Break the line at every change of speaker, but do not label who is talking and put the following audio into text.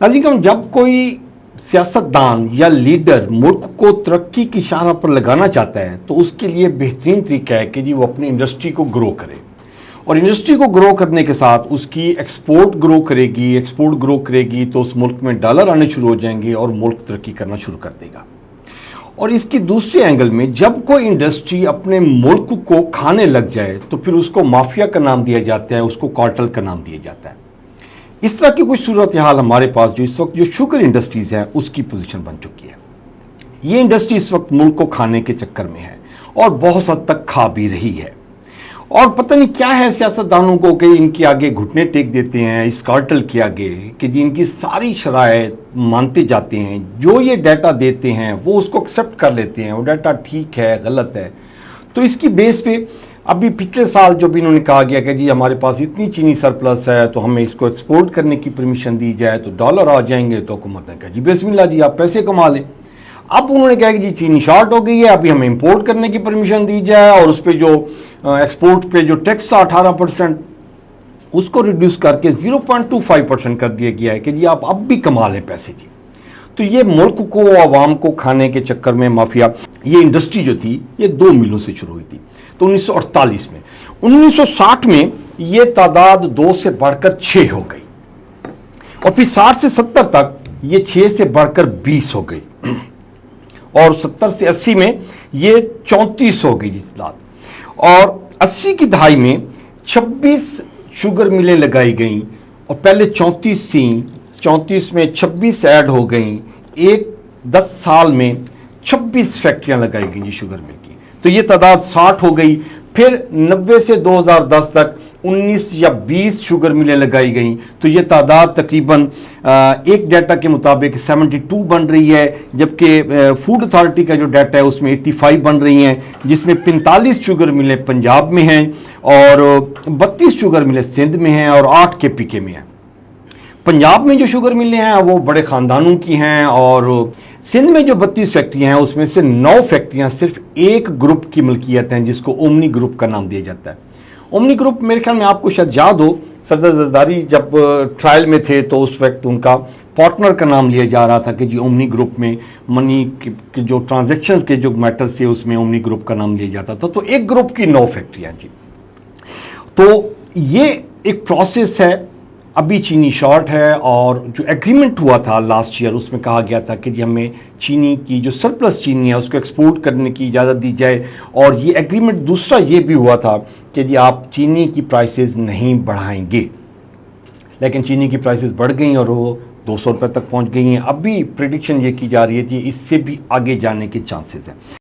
नाज़रीन, जब कोई सियासतदान या लीडर मुल्क को तरक्की की शाह पर लगाना चाहता है तो उसके लिए बेहतरीन तरीका है कि जी वो अपनी इंडस्ट्री को ग्रो करे, और इंडस्ट्री को ग्रो करने के साथ उसकी एक्सपोर्ट ग्रो करेगी तो उस मुल्क में डॉलर आने शुरू हो जाएंगे और मुल्क तरक्की करना शुरू कर देगा। और इसकी दूसरे एंगल में जब कोई इंडस्ट्री अपने मुल्क को खाने लग जाए तो फिर उसको माफिया का नाम दिया जाता है, उसको कार्टेल का नाम दिया जाता है। इस तरह की कुछ सूरत हाल हमारे पास जो इस वक्त जो शुगर इंडस्ट्रीज है उसकी पोजीशन बन चुकी है। ये इंडस्ट्री इस वक्त मुल्क को खाने के चक्कर में है और बहुत हद तक खा भी रही है, और पता नहीं क्या है सियासतदानों को कि इनके आगे घुटने टेक देते हैं इस कार्टेल के आगे कि जी इनकी सारी शराइत मानते जाते हैं, जो ये डाटा देते हैं वो उसको एक्सेप्ट कर लेते हैं, वो डाटा ठीक है गलत है। तो इसकी बेस पे अभी पिछले साल जो भी इन्होंने कहा गया कि जी हमारे पास इतनी चीनी सरप्लस है तो हमें इसको एक्सपोर्ट करने की परमिशन दी जाए तो डॉलर आ जाएंगे, तो हुकूमत ने कहा जी बिस्मिल्लाह जी आप पैसे कमा लें। अब उन्होंने कहा कि जी चीनी शॉर्ट हो गई है, अभी हमें इंपोर्ट करने की परमिशन दी जाए और उस पर जो एक्सपोर्ट पे जो टैक्स था 18% उसको रिड्यूस करके 0.25% कर दिया गया है कि जी आप अब भी कमा लें पैसे जी। तो ये मुल्क को आवाम को खाने के चक्कर में माफिया, ये इंडस्ट्री जो थी ये 2 मिलों से शुरू हुई थी तो 1948 में। 1960 में ये तादाद 2 से बढ़कर 6 हो गई और फिर 60 से 70 तक ये 6 से बढ़कर 20 हो गई और 70 से 80 में ये 34 हो गई तादाद, और 80 की दहाई में 26 शुगर मिलें लगाई गईं और पहले 34 थी, 34 में 26 ऐड हो गईं, 10 साल में 26 फैक्ट्रियां लगाई गई शुगर मिल की, तो ये तादाद 60 हो गई। फिर 90 से 2010 तक 19 या 20 शुगर मिलें लगाई गई तो ये तादाद तकरीबन एक डाटा के मुताबिक 72 बन रही है, जबकि फूड अथॉरिटी का जो डाटा है उसमें 85 बन रही हैं, जिसमें 45 शुगर मिलें पंजाब में हैं और 32 शुगर मिलें सिंध में हैं और 8 KPK में हैं। पंजाब में जो शुगर मिलें हैं वो बड़े ख़ानदानों की हैं और सिंध में जो 32 फैक्ट्रियां हैं उसमें से 9 फैक्ट्रियां सिर्फ एक ग्रुप की मलकियत हैं जिसको ओमनी ग्रुप का नाम दिया जाता है। ओमनी ग्रुप मेरे ख्याल में आपको शायद याद हो, सरदार जरदारी जब ट्रायल में थे तो उस वक्त उनका पार्टनर का नाम लिया जा रहा था कि जी ओमनी ग्रुप में मनी के जो ट्रांजेक्शन्स के जो मैटर्स थे उसमें ओमनी ग्रुप का नाम लिया जाता था। तो एक ग्रुप की 9 फैक्ट्रियाँ जी। तो ये एक प्रोसेस है, अभी चीनी शॉर्ट है और जो एग्रीमेंट हुआ था लास्ट ईयर उसमें कहा गया था कि जी हमें चीनी की जो सरप्लस चीनी है उसको एक्सपोर्ट करने की इजाज़त दी जाए, और ये एग्रीमेंट दूसरा ये भी हुआ था कि जी आप चीनी की प्राइसेस नहीं बढ़ाएंगे, लेकिन चीनी की प्राइसेस बढ़ गई और वो 200 रुपये तक पहुंच गई हैं। अभी प्रेडिक्शन ये की जा रही है कि इससे भी आगे जाने के चांसेस हैं।